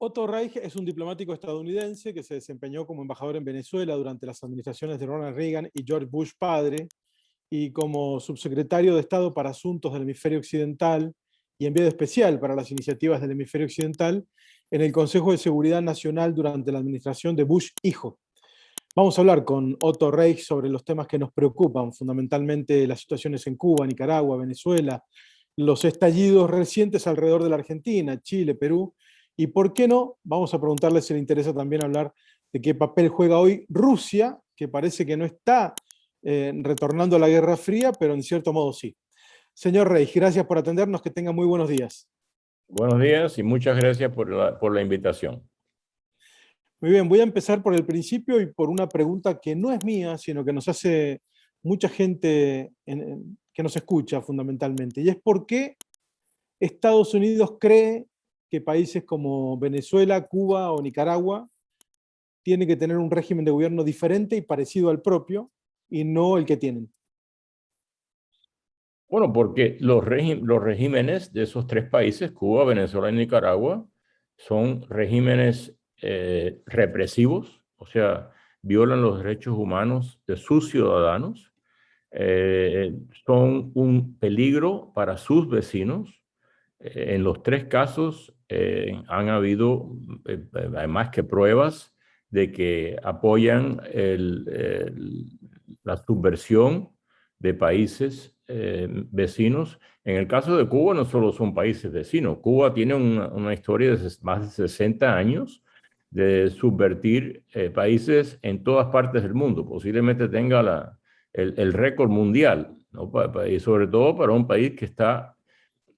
Otto Reich es un diplomático estadounidense que se desempeñó como embajador en Venezuela durante las administraciones de Ronald Reagan y George Bush padre, y como subsecretario de Estado para Asuntos del Hemisferio Occidental y enviado especial para las iniciativas del Hemisferio Occidental en el Consejo de Seguridad Nacional durante la administración de Bush hijo. Vamos a hablar con Otto Reich sobre los temas que nos preocupan, fundamentalmente las situaciones en Cuba, Nicaragua, Venezuela, los estallidos recientes alrededor de la Argentina, Chile, Perú, y por qué no, vamos a preguntarle si le interesa también hablar de qué papel juega hoy Rusia, que parece que no está retornando a la Guerra Fría, pero en cierto modo sí. Señor Reich, gracias por atendernos, que tenga muy buenos días. Buenos días y muchas gracias por la invitación. Muy bien, voy a empezar por el principio y por una pregunta que no es mía, sino que nos hace mucha gente que nos escucha fundamentalmente, y es por qué Estados Unidos cree que países como Venezuela, Cuba o Nicaragua tienen que tener un régimen de gobierno diferente y parecido al propio, y no el que tienen. Bueno, porque los regímenes de esos tres países, Cuba, Venezuela y Nicaragua, son regímenes represivos, o sea, violan los derechos humanos de sus ciudadanos, son un peligro para sus vecinos. En los tres casos han habido, además que pruebas de que apoyan la subversión de países vecinos. En el caso de Cuba no solo son países vecinos, Cuba tiene una historia de más de 60 años de subvertir países en todas partes del mundo. Posiblemente tenga el récord mundial, ¿no? Y sobre todo para un país que está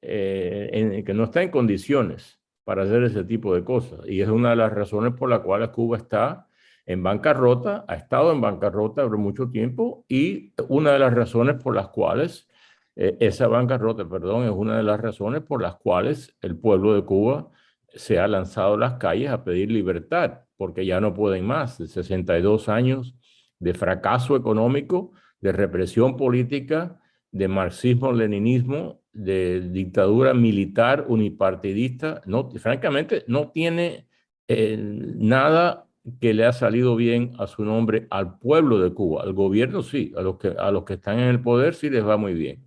que no está en condiciones para hacer ese tipo de cosas. Y es una de las razones por las cuales Cuba está en bancarrota, ha estado en bancarrota por mucho tiempo, y una de las razones por las cuales esa bancarrota, perdón, es una de las razones por las cuales el pueblo de Cuba se ha lanzado a las calles a pedir libertad, porque ya no pueden más. 62 años de fracaso económico, de represión política, de marxismo-leninismo, de dictadura militar unipartidista. No, francamente, no tiene nada que le ha salido bien a su nombre al pueblo de Cuba. Al gobierno sí, a los que están en el poder sí les va muy bien.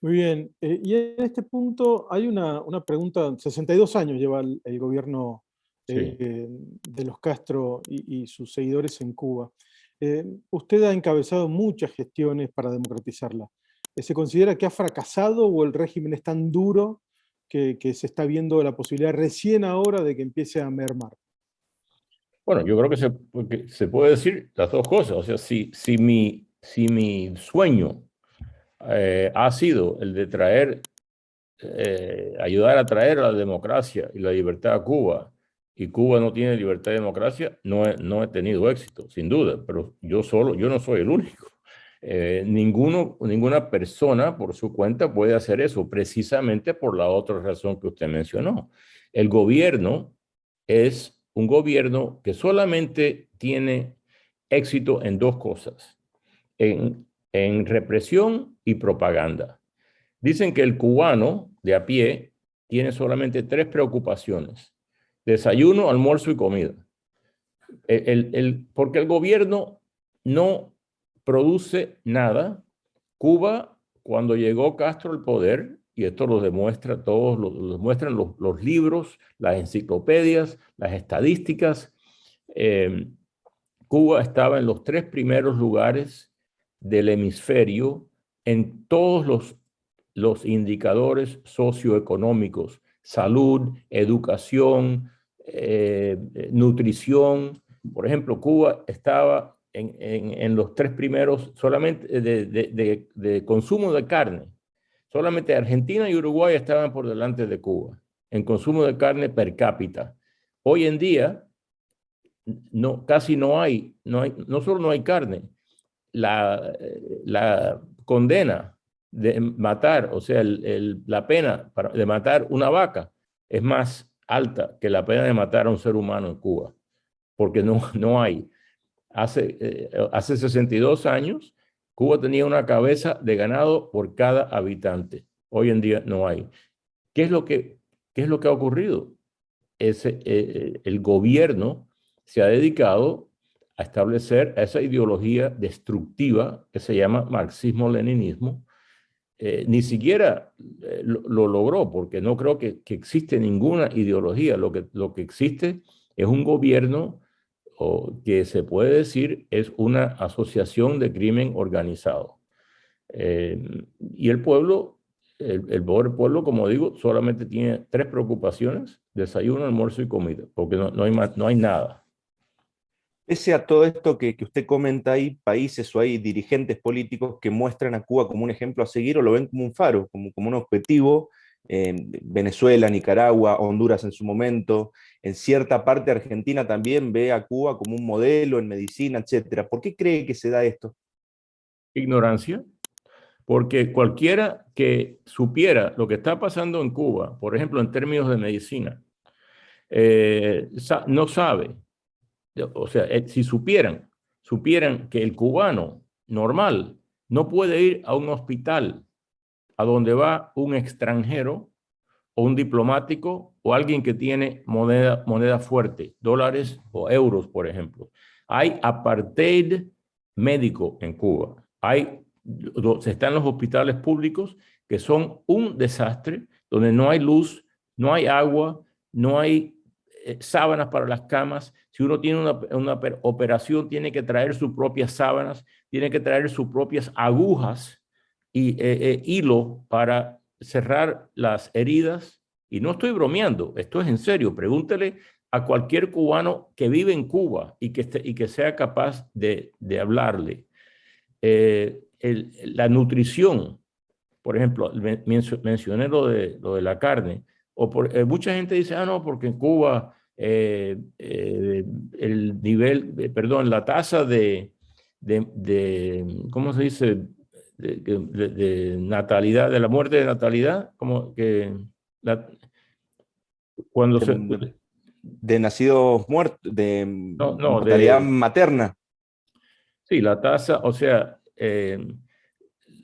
Muy bien, y en este punto hay una pregunta. 62 años lleva el gobierno Sí. de los Castro y sus seguidores en Cuba. Usted ha encabezado muchas gestiones para democratizarla. ¿Se considera que ha fracasado o el régimen es tan duro que se está viendo la posibilidad recién ahora de que empiece a mermar? Bueno, yo creo que se puede decir las dos cosas. O sea, si mi sueño ha sido el de ayudar a traer la democracia y la libertad a Cuba, y Cuba no tiene libertad y democracia, no he tenido éxito, sin duda, pero yo no soy el único. Ninguna persona por su cuenta puede hacer eso, precisamente por la otra razón que usted mencionó. El gobierno es un gobierno que solamente tiene éxito en dos cosas, en represión y propaganda. Dicen que el cubano de a pie tiene solamente tres preocupaciones: desayuno, almuerzo y comida. Porque el gobierno no produce nada. Cuba, cuando llegó Castro al poder, y esto lo demuestra todos, lo demuestran los libros, las enciclopedias, las estadísticas, Cuba estaba en los tres primeros lugares del hemisferio en todos los indicadores socioeconómicos: salud, educación, nutrición. Por ejemplo, Cuba estaba en los tres primeros solamente de consumo de carne. Solamente Argentina y Uruguay estaban por delante de Cuba en consumo de carne per cápita. Hoy en día, casi no solo no hay carne, la condena de matar, o sea, la pena de matar una vaca es más alta que la pena de matar a un ser humano en Cuba, porque no hay. Hace 62 años, Cuba tenía una cabeza de ganado por cada habitante. Hoy en día no hay. ¿Qué ¿qué es lo que ha ocurrido? El gobierno se ha dedicado a establecer esa ideología destructiva que se llama marxismo-leninismo. Ni siquiera lo logró, porque no creo que existe ninguna ideología. Lo que existe es un gobierno, o que se puede decir es una asociación de crimen organizado. Y el pueblo, el pobre pueblo, como digo, solamente tiene 3 preocupaciones: desayuno, almuerzo y comida, porque no hay nada. Pese a todo esto que usted comenta, hay países o hay dirigentes políticos que muestran a Cuba como un ejemplo a seguir o lo ven como un faro, como un objetivo. Venezuela, Nicaragua, Honduras en su momento, en cierta parte Argentina también ve a Cuba como un modelo en medicina, etcétera. ¿Por qué cree que se da esto? Ignorancia, porque cualquiera que supiera lo que está pasando en Cuba, por ejemplo, en términos de medicina, no sabe. O sea, si supieran que el cubano normal no puede ir a un hospital a donde va un extranjero o un diplomático o alguien que tiene moneda fuerte, dólares o euros, por ejemplo. Hay apartheid médico en Cuba. Están los hospitales públicos que son un desastre, donde no hay luz, no hay agua, no hay sábanas para las camas. Si uno tiene una operación, tiene que traer sus propias sábanas, tiene que traer sus propias agujas y hilo para cerrar las heridas. Y no estoy bromeando, esto es en serio. Pregúntele a cualquier cubano que vive en Cuba y que sea capaz de hablarle. La nutrición, por ejemplo, mencioné lo de la carne. Mucha gente dice, no, porque en Cuba el nivel, perdón, la tasa ¿cómo se dice? De natalidad, de la muerte de natalidad, como que cuando se... De nacidos muertos, de No, mortalidad materna. Sí, la tasa, o sea,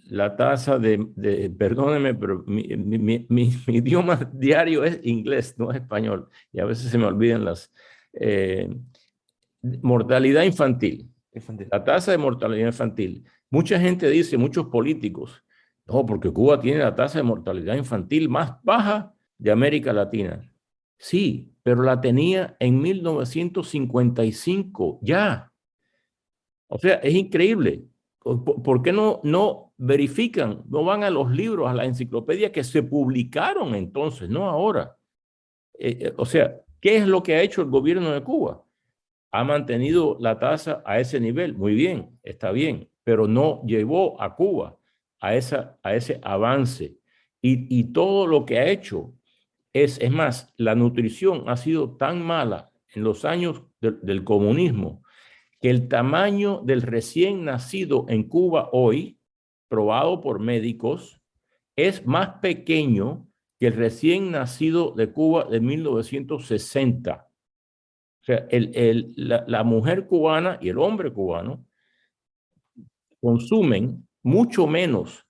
la tasa perdónenme, pero mi idioma diario es inglés, no es español, y a veces se me olvidan mortalidad infantil. La tasa de mortalidad infantil. Mucha gente dice, muchos políticos, no, porque Cuba tiene la tasa de mortalidad infantil más baja de América Latina. Sí, pero la tenía en 1955, ya. O sea, es increíble. ¿Por qué no verifican, no van a los libros, a la enciclopedia que se publicaron entonces, no ahora? O sea, ¿qué es lo que ha hecho el gobierno de Cuba? Ha mantenido la tasa a ese nivel, muy bien, está bien, pero no llevó a Cuba a ese avance. Y todo lo que ha hecho es más, la nutrición ha sido tan mala en los años del comunismo, que el tamaño del recién nacido en Cuba hoy, probado por médicos, es más pequeño que el recién nacido de Cuba de 1960. O sea, la mujer cubana y el hombre cubano consumen mucho menos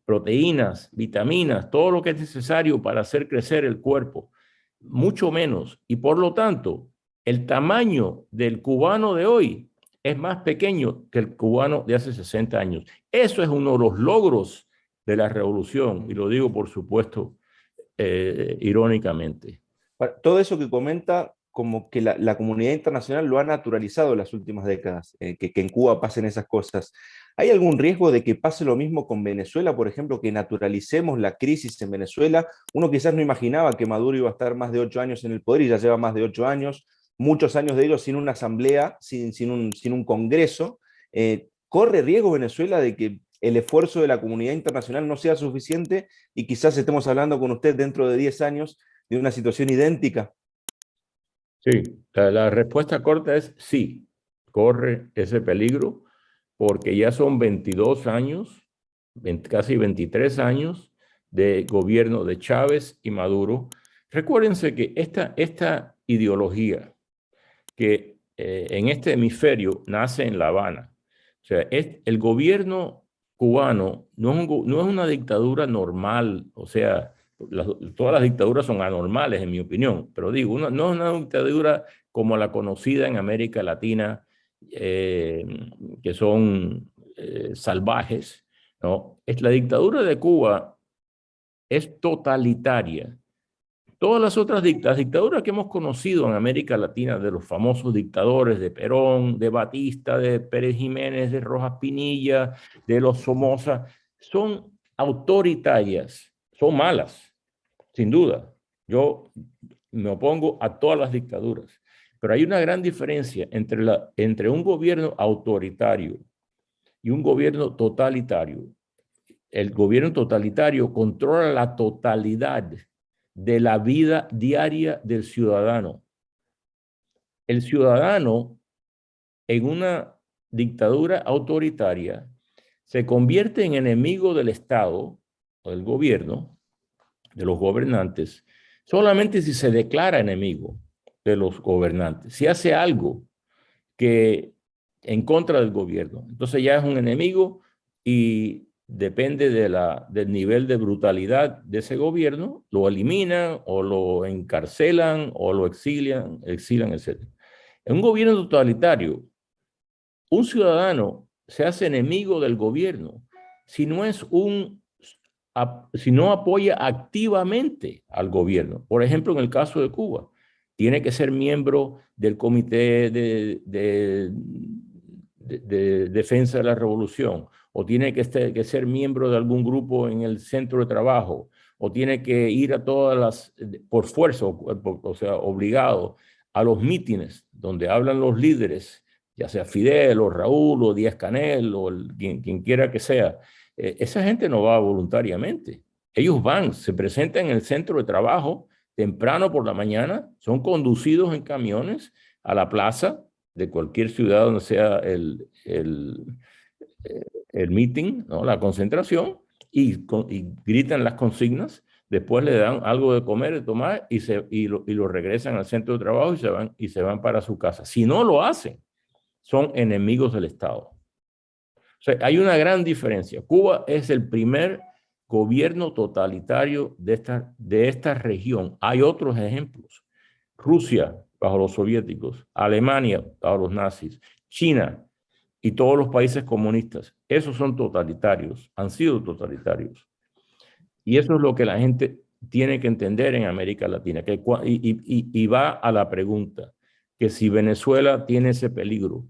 proteínas, vitaminas, todo lo que es necesario para hacer crecer el cuerpo, mucho menos. Y por lo tanto, el tamaño del cubano de hoy es más pequeño que el cubano de hace 60 años. Eso es uno de los logros de la revolución, y lo digo, por supuesto, irónicamente. Todo eso que comenta, como que la comunidad internacional lo ha naturalizado en las últimas décadas, que en Cuba pasen esas cosas. ¿Hay algún riesgo de que pase lo mismo con Venezuela, por ejemplo, que naturalicemos la crisis en Venezuela? Uno quizás no imaginaba que Maduro iba a estar más de 8 años en el poder y ya lleva más de 8 años, muchos años de ellos sin una asamblea, sin un congreso. ¿Corre riesgo Venezuela de que el esfuerzo de la comunidad internacional no sea suficiente y quizás estemos hablando con usted dentro de 10 años de una situación idéntica? Sí, la respuesta corta es sí, corre ese peligro, porque ya son 22 años, casi 23 años de gobierno de Chávez y Maduro. Recuérdense que esta ideología que en este hemisferio nace en La Habana, o sea, el gobierno cubano no es una dictadura normal, o sea, todas las dictaduras son anormales, en mi opinión, pero digo, no es una dictadura como la conocida en América Latina, que son salvajes, ¿no? La dictadura de Cuba es totalitaria. Todas las otras dictaduras que hemos conocido en América Latina, de los famosos dictadores de Perón, de Batista, de Pérez Jiménez, de Rojas Pinilla, de los Somoza, son autoritarias, son malas, sin duda. Yo me opongo a todas las dictaduras, pero hay una gran diferencia entre un gobierno autoritario y un gobierno totalitario. El gobierno totalitario controla la totalidad de la vida diaria del ciudadano. El ciudadano en una dictadura autoritaria se convierte en enemigo del Estado o del gobierno, de los gobernantes, solamente si se declara enemigo de los gobernantes, si hace algo que en contra del gobierno. Entonces ya es un enemigo y depende del nivel de brutalidad de ese gobierno, lo eliminan o lo encarcelan o lo exilian, etc. En un gobierno totalitario, un ciudadano se hace enemigo del gobierno si no apoya activamente al gobierno. Por ejemplo, en el caso de Cuba, tiene que ser miembro del Comité de Defensa de la Revolución, o tiene que ser miembro de algún grupo en el centro de trabajo, o tiene que ir a todas las, por fuerza, o sea, obligado, a los mítines donde hablan los líderes, ya sea Fidel o Raúl o Díaz-Canel o quien quiera que sea. Esa gente no va voluntariamente. Ellos van, se presentan en el centro de trabajo temprano por la mañana, son conducidos en camiones a la plaza de cualquier ciudad donde sea el meeting, ¿no? La concentración, y gritan las consignas. Después le dan algo de comer, de tomar, y lo regresan al centro de trabajo y se van para su casa. Si no lo hacen, son enemigos del Estado. O sea, hay una gran diferencia. Cuba es el primer gobierno totalitario de esta región. Hay otros ejemplos. Rusia, bajo los soviéticos, Alemania, bajo los nazis, China y todos los países comunistas. Esos son totalitarios, han sido totalitarios. Y eso es lo que la gente tiene que entender en América Latina. Y va a la pregunta, que si Venezuela tiene ese peligro.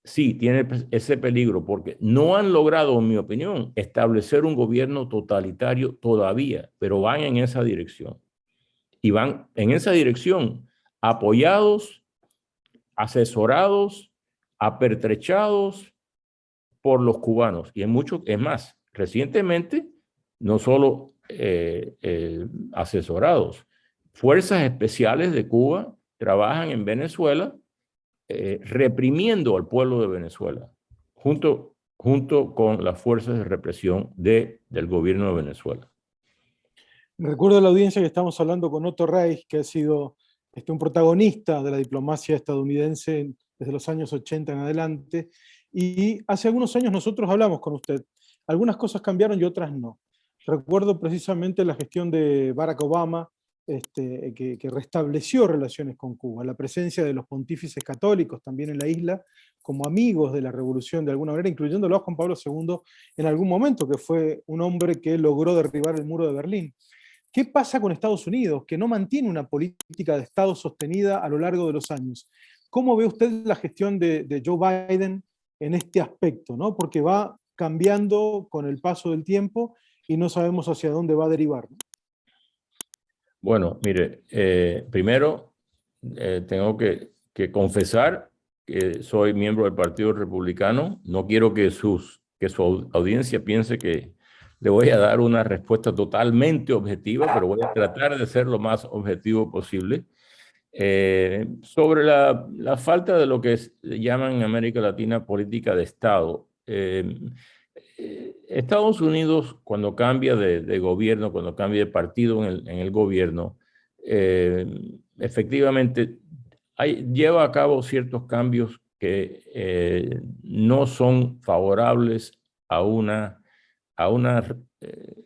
Sí, tiene ese peligro porque no han logrado, en mi opinión, establecer un gobierno totalitario todavía, pero van en esa dirección. Y van en esa dirección apoyados, asesorados, apertrechados por los cubanos. Y es más, recientemente, no solo asesorados, fuerzas especiales de Cuba trabajan en Venezuela reprimiendo al pueblo de Venezuela, junto con las fuerzas de represión del gobierno de Venezuela. Recuerdo a la audiencia que estamos hablando con Otto Reich, que ha sido un protagonista de la diplomacia estadounidense desde los años 80 en adelante, y hace algunos años nosotros hablamos con usted. Algunas cosas cambiaron y otras no. Recuerdo precisamente la gestión de Barack Obama, que restableció relaciones con Cuba, la presencia de los pontífices católicos también en la isla, como amigos de la revolución de alguna manera, incluyéndolo a Juan Pablo II en algún momento, que fue un hombre que logró derribar el muro de Berlín. ¿Qué pasa con Estados Unidos, que no mantiene una política de Estado sostenida a lo largo de los años? ¿Cómo ve usted la gestión de Joe Biden en este aspecto, ¿no? Porque va cambiando con el paso del tiempo y no sabemos hacia dónde va a derivar, ¿no? Bueno, mire, primero tengo que confesar que soy miembro del Partido Republicano. No quiero que su audiencia piense que le voy a dar una respuesta totalmente objetiva, pero voy a tratar de ser lo más objetivo posible. Sobre la falta de lo que llaman en América Latina política de Estado. Estados Unidos, cuando cambia de gobierno, cuando cambia de partido en el gobierno, efectivamente lleva a cabo ciertos cambios que no son favorables a una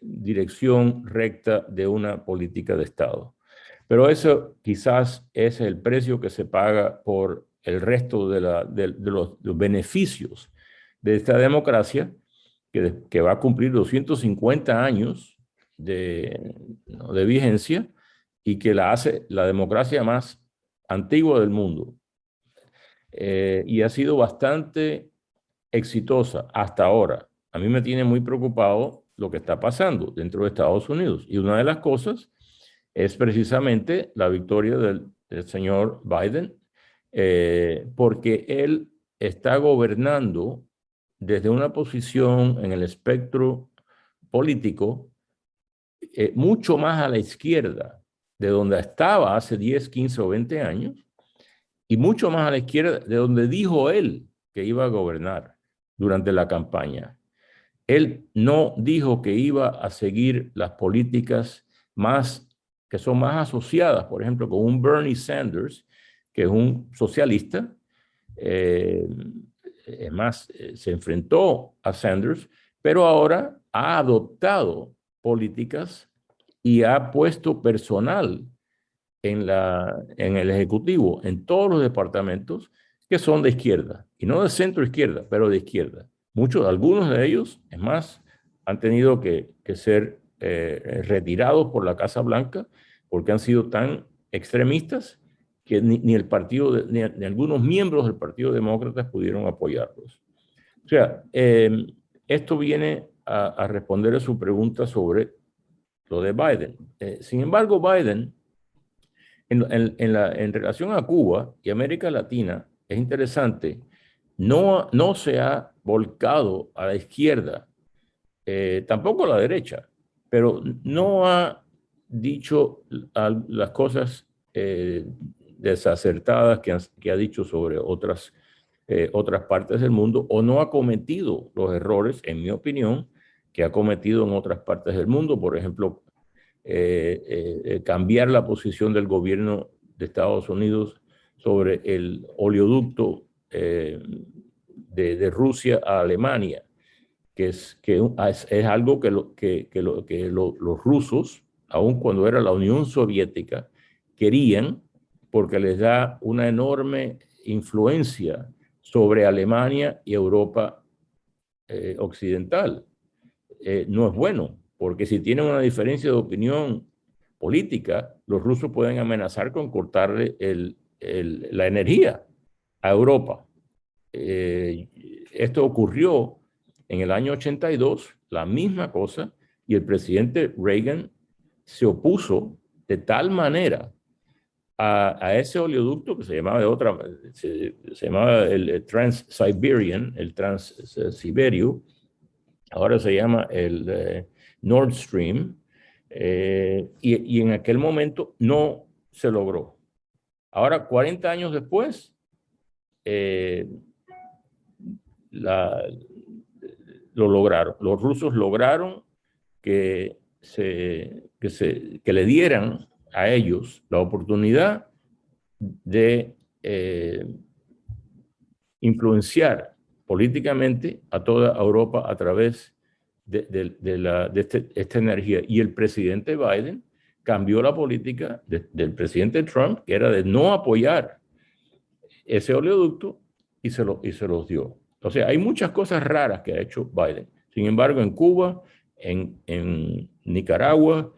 dirección recta de una política de Estado. Pero eso quizás es el precio que se paga por el resto de los beneficios de esta democracia que va a cumplir 250 años de vigencia y que la hace la democracia más antigua del mundo. Y ha sido bastante exitosa hasta ahora. A mí me tiene muy preocupado lo que está pasando dentro de Estados Unidos. Y una de las cosas es precisamente la victoria del señor Biden, porque él está gobernando desde una posición en el espectro político mucho más a la izquierda de donde estaba hace 10, 15 o 20 años, y mucho más a la izquierda de donde dijo él que iba a gobernar durante la campaña. Él no dijo que iba a seguir las políticas que son más asociadas, por ejemplo, con un Bernie Sanders, que es un socialista. Es más, se enfrentó a Sanders, pero ahora ha adoptado políticas y ha puesto personal en el Ejecutivo, en todos los departamentos que son de izquierda, y no de centro izquierda, pero de izquierda. Algunos de ellos, es más, han tenido que ser retirados por la Casa Blanca porque han sido tan extremistas que ni el partido, ni algunos miembros del Partido Demócrata pudieron apoyarlos. O sea, esto viene a responder a su pregunta sobre lo de Biden. Sin embargo, Biden, en relación a Cuba y América Latina, es interesante, no se ha volcado a la izquierda, tampoco a la derecha, pero no ha dicho las cosas desacertadas que ha dicho sobre otras partes del mundo, o no ha cometido los errores, en mi opinión, que ha cometido en otras partes del mundo. Por ejemplo, cambiar la posición del gobierno de Estados Unidos sobre el oleoducto de Rusia a Alemania, que es algo que los rusos, aun cuando era la Unión Soviética, querían, porque les da una enorme influencia sobre Alemania y Europa occidental. No es bueno, porque si tienen una diferencia de opinión política, los rusos pueden amenazar con cortarle la energía a Europa. Esto ocurrió en el año 82, la misma cosa, y el presidente Reagan se opuso de tal manera a ese oleoducto que se llamaba se llamaba el Trans-Siberian, el Trans-Siberio, ahora se llama el Nord Stream, y en aquel momento no se logró. Ahora, 40 años después, lo lograron. Los rusos lograron que le dieran a ellos la oportunidad de influenciar políticamente a toda Europa a través de esta energía. Y el presidente Biden cambió la política del presidente Trump, que era de no apoyar ese oleoducto, y se los dio. O sea, hay muchas cosas raras que ha hecho Biden. Sin embargo, en Cuba, en Nicaragua,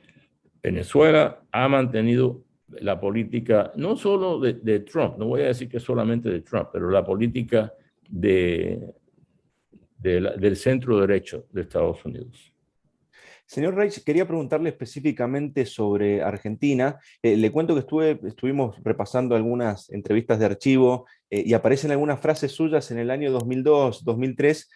Venezuela, ha mantenido la política, no solo de Trump, no voy a decir que solamente de Trump, pero la política del centro derecho de Estados Unidos. Señor Reich, quería preguntarle específicamente sobre Argentina. Le cuento que estuvimos repasando algunas entrevistas de archivo y aparecen algunas frases suyas en el año 2002, 2003,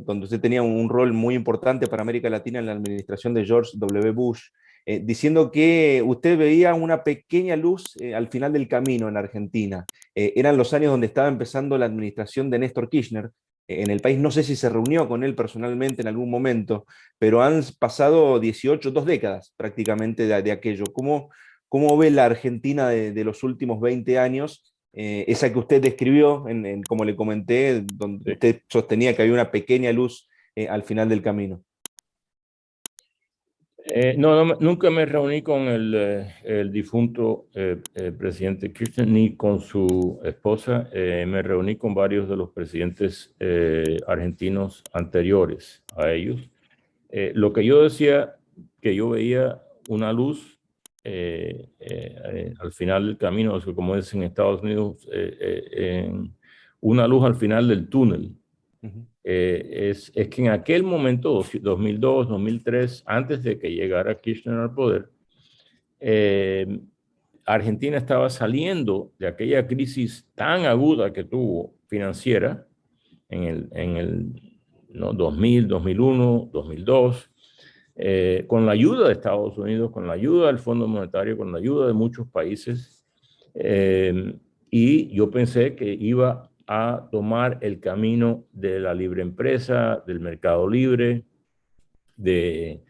donde usted tenía un rol muy importante para América Latina en la administración de George W. Bush, diciendo que usted veía una pequeña luz al final del camino en Argentina. Eran los años donde estaba empezando la administración de Néstor Kirchner en el país. No sé si se reunió con él personalmente en algún momento, pero han pasado 2 décadas prácticamente de aquello. ¿Cómo ve la Argentina de los últimos 20 años? Esa que usted describió, como le comenté, donde usted sostenía que había una pequeña luz al final del camino. Nunca me reuní con el difunto presidente Kirchner ni con su esposa. Me reuní con varios de los presidentes argentinos anteriores a ellos. Lo que yo decía, que yo veía una luz al final del camino, o sea, como es en Estados Unidos, una luz al final del túnel. Es que en aquel momento, 2002, 2003, antes de que llegara Kirchner al poder, Argentina estaba saliendo de aquella crisis tan aguda que tuvo financiera en el ¿no? 2000, 2001, 2002, con la ayuda de Estados Unidos, con la ayuda del Fondo Monetario, con la ayuda de muchos países. Y yo pensé que iba a tomar el camino de la libre empresa, del mercado libre, de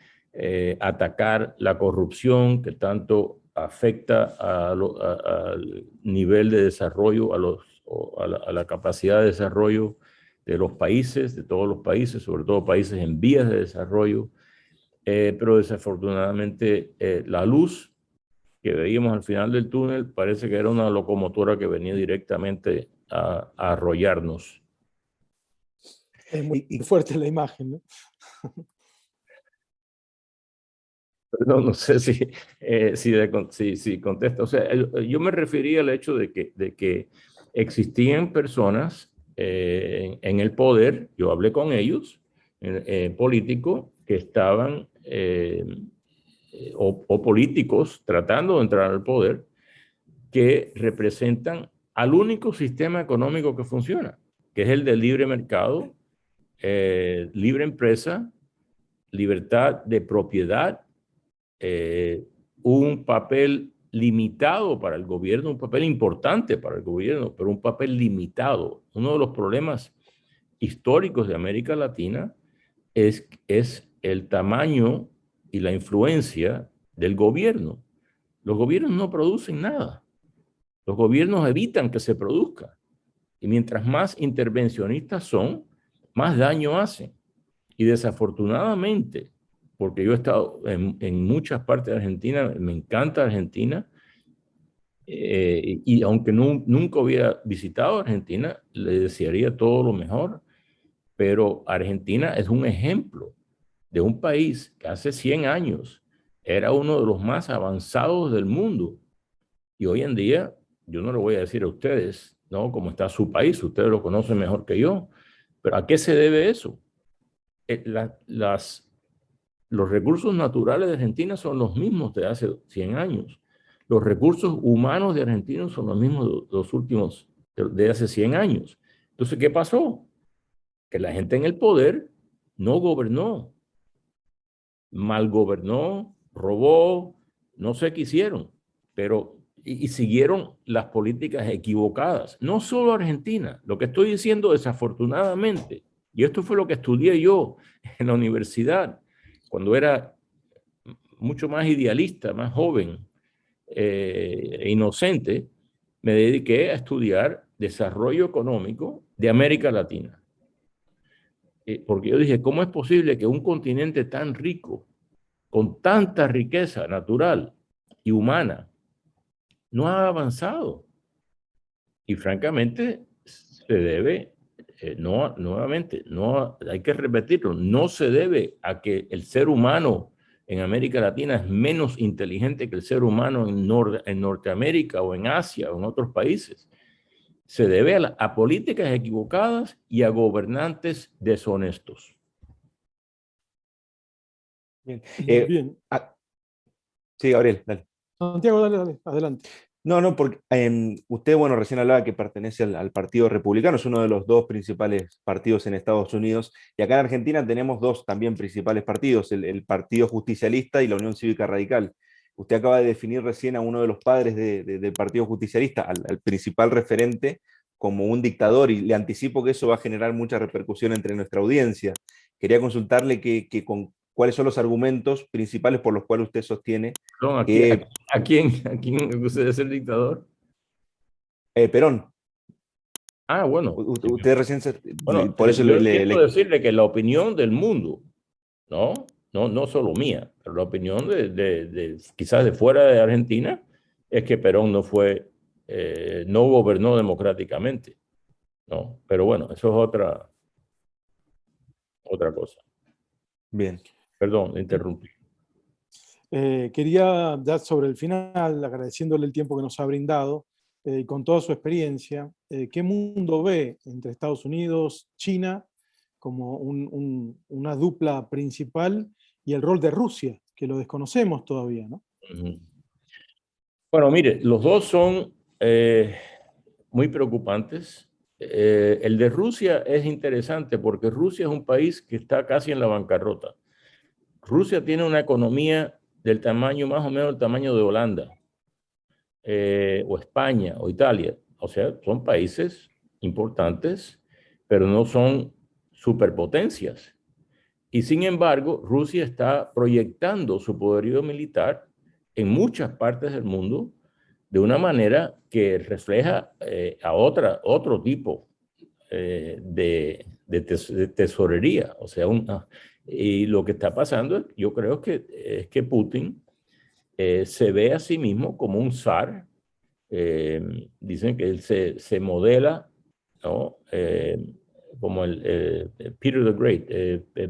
atacar la corrupción que tanto afecta al nivel de desarrollo, a la capacidad de desarrollo de los países, de todos los países, sobre todo países en vías de desarrollo. Pero desafortunadamente la luz que veíamos al final del túnel parece que era una locomotora que venía directamente a arrollarnos. Es muy fuerte la imagen, ¿no? No sé si contesta. O sea, yo me refería al hecho de que existían personas en el poder, yo hablé con ellos, políticos, que estaban, o políticos tratando de entrar al poder, que representan al único sistema económico que funciona, que es el del libre mercado, libre empresa, libertad de propiedad, un papel limitado para el gobierno, un papel importante para el gobierno, pero un papel limitado. Uno de los problemas históricos de América Latina es el tamaño y la influencia del gobierno. Los gobiernos no producen nada. Los gobiernos evitan que se produzca. Y mientras más intervencionistas son, más daño hacen. Y desafortunadamente, porque yo he estado en muchas partes de Argentina, me encanta Argentina, y aunque nunca hubiera visitado Argentina, le desearía todo lo mejor, pero Argentina es un ejemplo de un país que hace 100 años era uno de los más avanzados del mundo, y hoy en día, yo no le voy a decir a ustedes, ¿no? Cómo está su país, ustedes lo conocen mejor que yo, pero ¿a qué se debe eso? Los recursos naturales de Argentina son los mismos de hace 100 años. Los recursos humanos de Argentina son los mismos de los últimos, de hace 100 años. Entonces, ¿qué pasó? Que la gente en el poder no gobernó, mal gobernó, robó, no sé qué hicieron, pero y siguieron las políticas equivocadas. No solo Argentina, lo que estoy diciendo desafortunadamente, y esto fue lo que estudié yo en la universidad, cuando era mucho más idealista, más joven e inocente, me dediqué a estudiar desarrollo económico de América Latina. Porque yo dije, ¿cómo es posible que un continente tan rico, con tanta riqueza natural y humana, no ha avanzado? Y francamente, se debe, nuevamente, no hay que repetirlo, no se debe a que el ser humano en América Latina es menos inteligente que el ser humano en Norteamérica o en Asia o en otros países. Se debe a políticas equivocadas y a gobernantes deshonestos. Bien. Bien. Sí, Gabriel, dale. Santiago, dale, adelante. No, porque usted, bueno, recién hablaba que pertenece al Partido Republicano, es uno de los dos principales partidos en Estados Unidos, y acá en Argentina tenemos dos también principales partidos, el Partido Justicialista y la Unión Cívica Radical. Usted acaba de definir recién a uno de los padres del Partido Justicialista, al principal referente, como un dictador, y le anticipo que eso va a generar mucha repercusión entre nuestra audiencia. Quería consultarle cuáles son los argumentos principales por los cuales usted sostiene que... ¿A quién acusa de ser dictador? Perón. Ah, bueno. Usted recién Bueno, por eso yo quiero decirle que la opinión del mundo, ¿no? no solo mía, pero la opinión quizás de fuera de Argentina, es que Perón no gobernó democráticamente, ¿no? Pero bueno, eso es otra cosa. Bien. Perdón, interrumpí. Quería dar sobre el final, agradeciéndole el tiempo que nos ha brindado, con toda su experiencia, ¿qué mundo ve entre Estados Unidos, China, como una dupla principal, y el rol de Rusia, que lo desconocemos todavía, ¿no? Bueno, mire, los dos son muy preocupantes. El de Rusia es interesante porque Rusia es un país que está casi en la bancarrota. Rusia tiene una economía del tamaño, más o menos del tamaño de Holanda, o España, o Italia. O sea, son países importantes, pero no son superpotencias. Y sin embargo, Rusia está proyectando su poderío militar en muchas partes del mundo de una manera que refleja otro tipo de tesorería. O sea, y lo que está pasando, yo creo que es que Putin se ve a sí mismo como un zar. Dicen que él se modela, ¿no? Como Peter the Great,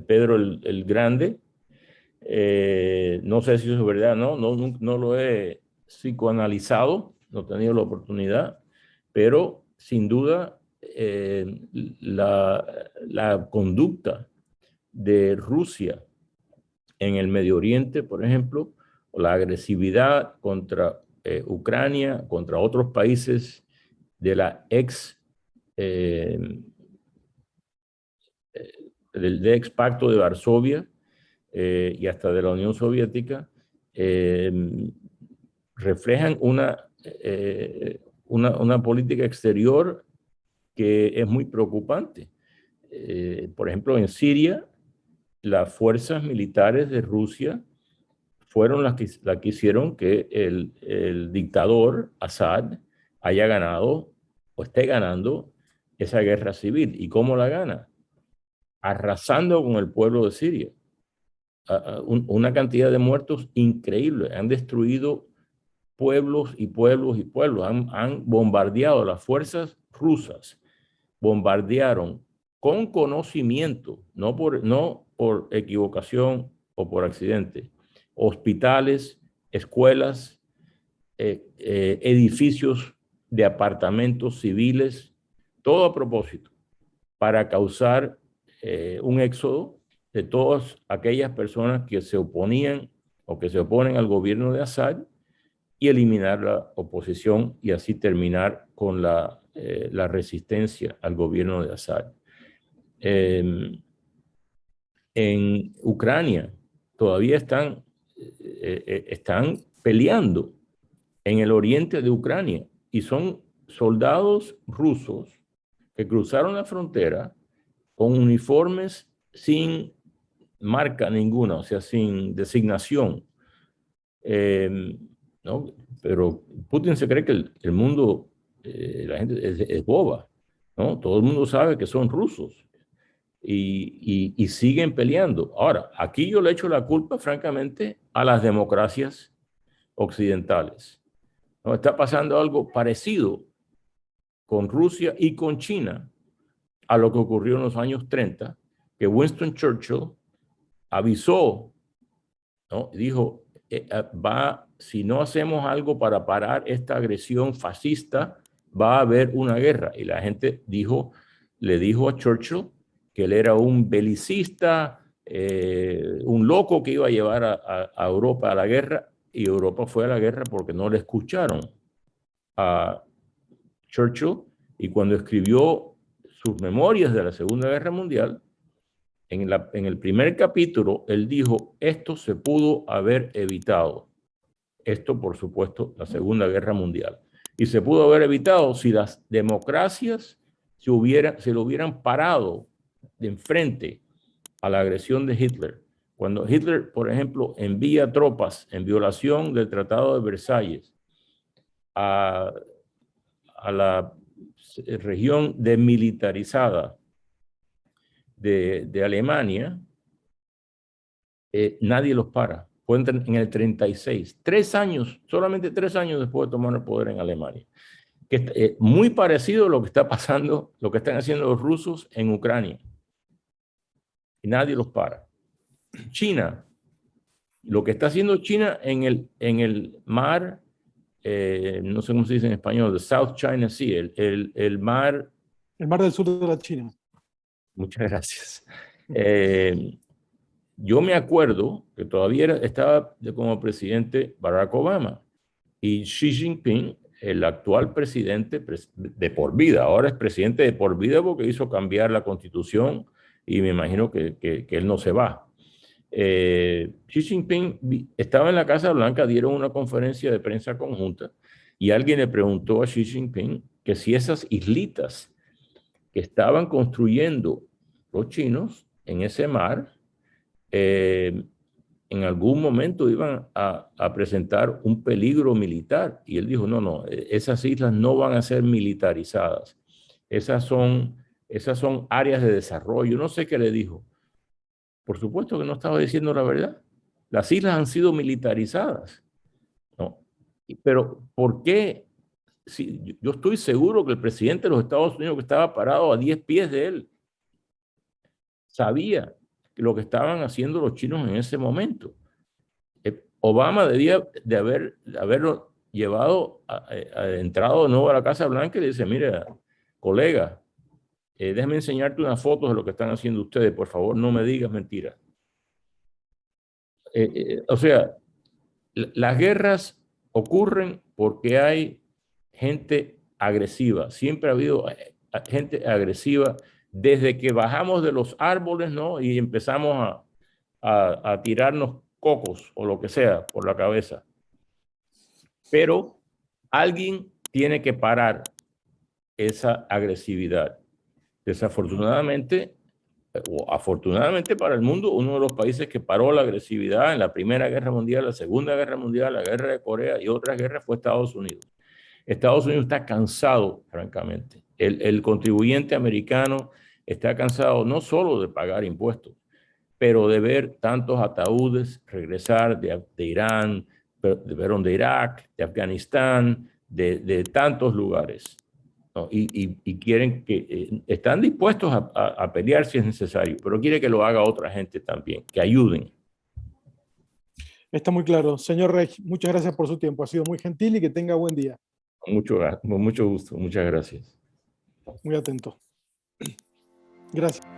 Pedro el Grande. No sé si eso es verdad, no lo he psicoanalizado, no he tenido la oportunidad, pero sin duda la conducta de Rusia en el Medio Oriente, por ejemplo, o la agresividad contra Ucrania, contra otros países de la del ex pacto de Varsovia, y hasta de la Unión Soviética, reflejan una política exterior que es muy preocupante. Por ejemplo, en Siria, las fuerzas militares de Rusia fueron las que hicieron que el dictador Assad haya ganado o esté ganando esa guerra civil. ¿Y cómo la gana? Arrasando con el pueblo de Siria. Una cantidad de muertos increíble. Han destruido pueblos y pueblos y pueblos. Han bombardeado. Las fuerzas rusas bombardearon con conocimiento, no por equivocación o por accidente, hospitales, escuelas, edificios de apartamentos civiles, todo a propósito, para causar un éxodo de todas aquellas personas que se oponían o que se oponen al gobierno de Assad, y eliminar la oposición y así terminar con la resistencia al gobierno de Assad. En Ucrania todavía están peleando en el oriente de Ucrania y son soldados rusos que cruzaron la frontera con uniformes sin marca ninguna, o sea, sin designación. ¿No? Pero Putin se cree que el mundo, la gente es boba, ¿no? Todo el mundo sabe que son rusos y siguen peleando. Ahora, aquí yo le echo la culpa, francamente, a las democracias occidentales, ¿no? Está pasando algo parecido con Rusia y con China a lo que ocurrió en los años 30, que Winston Churchill avisó, ¿no? Dijo, si no hacemos algo para parar esta agresión fascista, va a haber una guerra. Y la gente le dijo a Churchill que él era un belicista, un loco que iba a llevar a Europa a la guerra, y Europa fue a la guerra porque no le escucharon a Churchill. Y cuando escribió sus memorias de la Segunda Guerra Mundial, en el primer capítulo, él dijo, esto se pudo haber evitado. Esto, por supuesto, la Segunda Guerra Mundial. Y se pudo haber evitado si las democracias se lo hubieran parado de enfrente a la agresión de Hitler. Cuando Hitler, por ejemplo, envía tropas en violación del Tratado de Versalles a la región demilitarizada de Alemania, nadie los para. Fue en el 36, 3 años, solamente 3 años después de tomar el poder en Alemania. Que muy parecido a lo que está pasando, lo que están haciendo los rusos en Ucrania. Y nadie los para. China, lo que está haciendo China en el mar, no sé cómo se dice en español, the South China Sea, el mar... El mar del sur de la China. Muchas gracias. Yo me acuerdo que todavía estaba como presidente Barack Obama y Xi Jinping, el actual presidente de por vida, ahora es presidente de por vida porque hizo cambiar la constitución y me imagino que él no se va. Xi Jinping estaba en la Casa Blanca, dieron una conferencia de prensa conjunta y alguien le preguntó a Xi Jinping que si esas islitas que estaban construyendo los chinos en ese mar, en algún momento iban a presentar un peligro militar. Y él dijo, no, esas islas no van a ser militarizadas. Esas son áreas de desarrollo. No sé qué le dijo. Por supuesto que no estaba diciendo la verdad. Las islas han sido militarizadas. ¿No? Pero ¿por qué? Si, yo estoy seguro que el presidente de los Estados Unidos, que estaba parado a 10 pies de él, sabía lo que estaban haciendo los chinos en ese momento. Obama debía de haberlo llevado, entrado de nuevo a la Casa Blanca y le dice, mira, colega, déjame enseñarte unas fotos de lo que están haciendo ustedes, por favor, no me digas mentiras. O sea, las guerras ocurren porque hay gente agresiva. Siempre ha habido gente agresiva desde que bajamos de los árboles, ¿no? Y empezamos a tirarnos cocos o lo que sea por la cabeza. Pero alguien tiene que parar esa agresividad. Desafortunadamente, o afortunadamente para el mundo, uno de los países que paró la agresividad en la Primera Guerra Mundial, la Segunda Guerra Mundial, la Guerra de Corea y otras guerras fue Estados Unidos. Estados Unidos está cansado, francamente. El contribuyente americano está cansado no solo de pagar impuestos, pero de ver tantos ataúdes regresar de Irán, de Irak, de Afganistán, de tantos lugares. ¿No? Y quieren que, están dispuestos a pelear si es necesario, pero quiere que lo haga otra gente también, que ayuden. Está muy claro. Señor Rey, muchas gracias por su tiempo. Ha sido muy gentil y que tenga buen día. Con mucho gusto. Muchas gracias. Muy atento. Gracias.